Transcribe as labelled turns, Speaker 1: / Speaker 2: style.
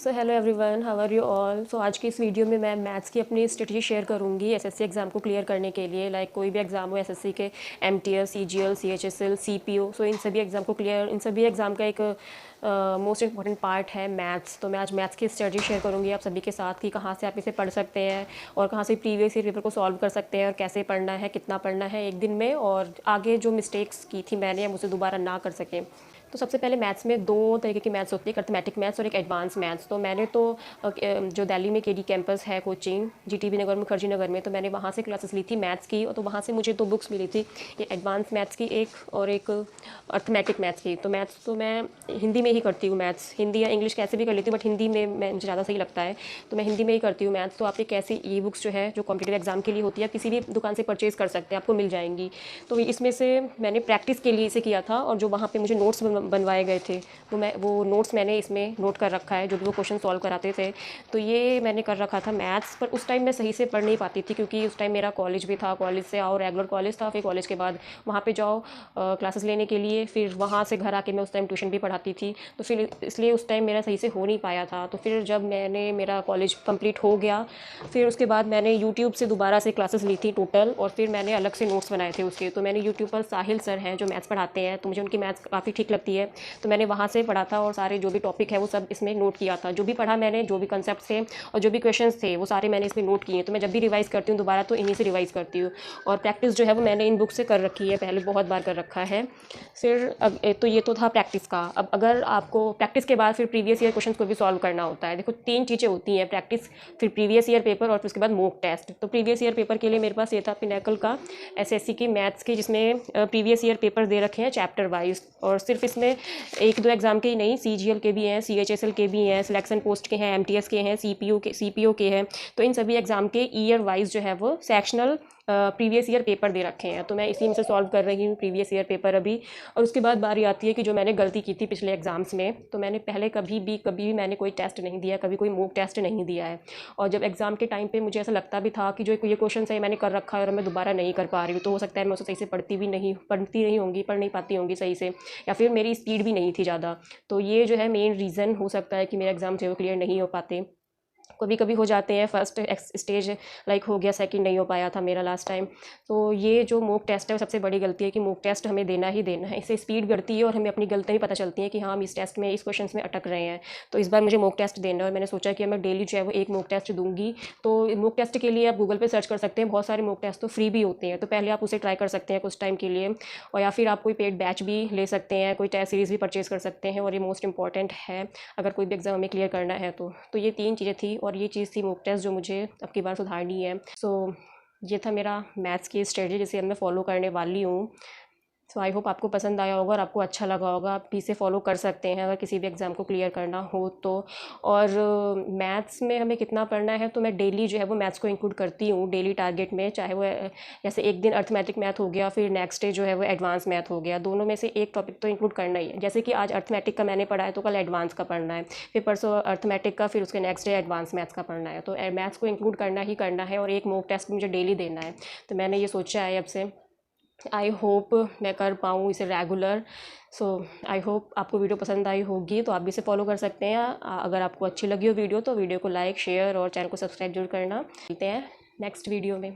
Speaker 1: So hello everyone, how are you all. So आज की इस वीडियो में मैं मैथ्स की अपनी स्ट्रेटजी शेयर करूंगी एसएससी एग्ज़ाम को क्लियर करने के लिए। कोई भी एग्ज़ाम हो एसएससी के, MTS, CGL, CHSL, CPO, so इन सभी एग्ज़ाम को क्लियर, इन सभी एग्ज़ाम का एक मोस्ट इंपॉर्टेंट पार्ट है मैथ्स। तो मैं आज मैथ्स की स्ट्रेटजी शेयर करूंगी आप सभी के साथ कि कहाँ से आप इसे पढ़ सकते हैं और कहाँ से प्रीवियस ईयर पेपर को सॉल्व कर सकते हैं और कैसे पढ़ना है, कितना पढ़ना है एक दिन में, और आगे जो मिस्टेक्स की थी मैंने हम उसे दोबारा ना कर सकें। तो सबसे पहले मैथ्स में दो तरीके की मैथ्स होती है, एक अर्थमेटिक मैथ्स और एक एडवांस मैथ्स। तो मैंने तो जो दिल्ली में केडी कैंपस है कोचिंग, जीटीबी नगर में, खर्जी नगर में, तो मैंने वहाँ से क्लासेस ली थी मैथ्स की। और तो वहाँ से मुझे दो बुक्स मिली थी, एक एडवांस मैथ्स की एक और एक अर्थमेटिक मैथ्स की। तो मैथ्स तो मैं हिंदी में ही करती हूँ, मैथ्स हिंदी या इंग्लिश कैसे भी कर लेती हूँ, बट हिंदी में मुझे ज़्यादा सही लगता है, तो मैं हिंदी में ही करती हूँ मैथ्स। तो आप एक ऐसी ई बुक्स जो है जो कॉम्पिटेटिव एग्जाम के लिए होती है, आप किसी भी दुकान से परचेज़ कर सकते हैं, आपको मिल जाएंगी। तो इसमें से मैंने प्रैक्टिस के लिए इसे किया था, और जो वहाँ पे मुझे नोट्स बनवाए गए थे वो नोट्स मैंने इसमें नोट कर रखा है, जो भी वो क्वेश्चन सॉल्व कराते थे। तो ये मैंने कर रखा था मैथ्स। पर उस टाइम मैं सही से पढ़ नहीं पाती थी, क्योंकि उस टाइम मेरा कॉलेज भी था, कॉलेज से आओ, रेगुलर कॉलेज था, फिर कॉलेज के बाद वहाँ पे जाओ क्लासेस लेने के लिए, फिर वहाँ से घर आके मैं उस टाइम ट्यूशन भी पढ़ाती थी। तो फिर इसलिए उस टाइम मेरा सही से हो नहीं पाया था। तो फिर जब मेरा कॉलेज कंप्लीट हो गया, फिर उसके बाद मैंने यूट्यूब से दोबारा से क्लासेस ली थी टोटल, और फिर मैंने अलग से नोट्स बनाए थे उसके। तो मैंने यूट्यूब पर साहिल सर हैं जो मैथ्स पढ़ाते हैं, तो मुझे उनकी मैथ्स काफ़ी ठीक लगती है, तो मैंने वहाँ से पढ़ा था, और सारे जो भी टॉपिक है वो सब इसमें नोट किया था। जो भी पढ़ा मैंने, जो भी कंसेप्ट थे और जो भी क्वेश्चंस थे, वो सारे मैंने इसमें नोट किए हैं। तो मैं जब भी रिवाइज़ करती हूँ दोबारा, तो इन्हीं से रिवाइज़ करती हूँ। और प्रैक्टिस जो है वो मैंने इन बुक से कर रखी है, पहले बहुत बार कर रखा है। फिर अब तो ये तो था प्रैक्टिस का। अब अगर आपको प्रैक्टिस के बाद फिर प्रीवियस ईयर क्वेश्चन को भी सॉल्व करना होता है। देखो, तीन चीज़ें होती हैं, प्रैक्टिस, फिर प्रीवियस ईयर पेपर, और फिर उसके बाद मॉक टेस्ट। तो प्रीवियस ईयर पेपर के लिए मेरे पास ये था पिनेकल का एसएससी की मैथ्स की, जिसमें प्रीवियस ईयर पेपर दे रखे हैं चैप्टर वाइज। और सिर्फ इसमें एक दो एग्जाम के ही नहीं, सीजीएल के भी हैं, सीएचएसएल के भी हैं, सिलेक्शन पोस्ट के हैं, एमटीएस के हैं, सीपीओ के हैं। तो इन सभी एग्जाम के ईयर वाइज जो है वो सेक्शनल प्रीवियस ईयर पेपर दे रखे हैं। तो मैं इसी में से सॉल्व कर रही हूँ प्रीवियस ईयर पेपर अभी। और उसके बाद बारी आती है कि जो मैंने गलती की थी पिछले एग्जाम्स में, तो मैंने पहले कभी भी मैंने कोई टेस्ट नहीं दिया, कभी कोई मॉक टेस्ट नहीं दिया है। और जब एग्जाम के टाइम पे मुझे ऐसा लगता भी था कि जो ये क्वेश्चन है मैंने कर रखा है और मैं दोबारा नहीं कर पा रही हूँ, तो हो सकता है मैं उसे सही से पढ़ती नहीं होंगी, पढ़ नहीं पाती होंगी सही से, या फिर मेरी स्पीड भी नहीं थी ज़्यादा। तो ये जो है मेन रीज़न हो सकता है कि मेरे एग्जाम थे वो क्लियर नहीं हो पाते। कभी कभी हो जाते हैं, फर्स्ट स्टेज हो गया, सेकंड नहीं हो पाया था मेरा लास्ट टाइम। तो ये जो मॉक टेस्ट है वो सबसे बड़ी गलती है कि मॉक टेस्ट हमें देना ही देना है। इससे स्पीड बढ़ती है और हमें अपनी गलती भी पता चलती है कि हाँ, हम इस टेस्ट में, इस क्वेश्चन में अटक रहे हैं। तो इस बार मुझे मॉक टेस्ट देना है, और मैंने सोचा कि मैं डेली जो है वो एक मॉक टेस्ट दूंगी। तो मॉक टेस्ट के लिए आप गूगल पर सर्च कर सकते हैं, बहुत सारे मॉक टेस्ट तो फ्री भी होते हैं, तो पहले आप उसे ट्राई कर सकते हैं कुछ टाइम के लिए। और या फिर आप कोई पेड बैच भी ले सकते हैं, कोई टेस्ट सीरीज़ भी परचेज कर सकते हैं। और ये मोस्ट इंपॉर्टेंट है अगर कोई भी एग्जाम हमें क्लियर करना है तो ये तीन चीज़ें थी, और ये चीज़ थी मॉक टेस्ट जो मुझे अब की बार सुधारनी है। सो ये था मेरा मैथ्स की स्ट्रेटजी, जिसे अब मैं फॉलो करने वाली हूँ। सो आई होप आपको पसंद आया होगा और आपको अच्छा लगा होगा। आप भी इसे फॉलो कर सकते हैं अगर किसी भी एग्ज़ाम को क्लियर करना हो तो। और मैथ्स में हमें कितना पढ़ना है, तो मैं डेली जो है वो मैथ्स को इंक्लूड करती हूँ डेली टारगेट में। चाहे वो जैसे एक दिन अर्थमेटिक मैथ हो गया, फिर नेक्स्ट डे जो है वो एडवांस मैथ हो गया, दोनों में से एक टॉपिक तो इंक्लूड करना ही है। जैसे कि आज अर्थमेटिक का मैंने पढ़ा है, तो कल एडवांस का पढ़ना है, फिर परसों अर्थमेटिक का, फिर उसके नेक्स्ट डे एडवांस मैथ्स का पढ़ना है। तो मैथ्स को इंक्लूड करना ही करना है, और एक मॉक टेस्ट मुझे डेली देना है। तो मैंने ये सोचा है अब से, आई होप मैं कर पाऊँ इसे रेगुलर। सो आई होप आपको वीडियो पसंद आई होगी, तो आप भी इसे फॉलो कर सकते हैं। अगर आपको अच्छी लगी हो वीडियो, तो वीडियो को लाइक, शेयर और चैनल को सब्सक्राइब जरूर करना। मिलते हैं नेक्स्ट वीडियो में।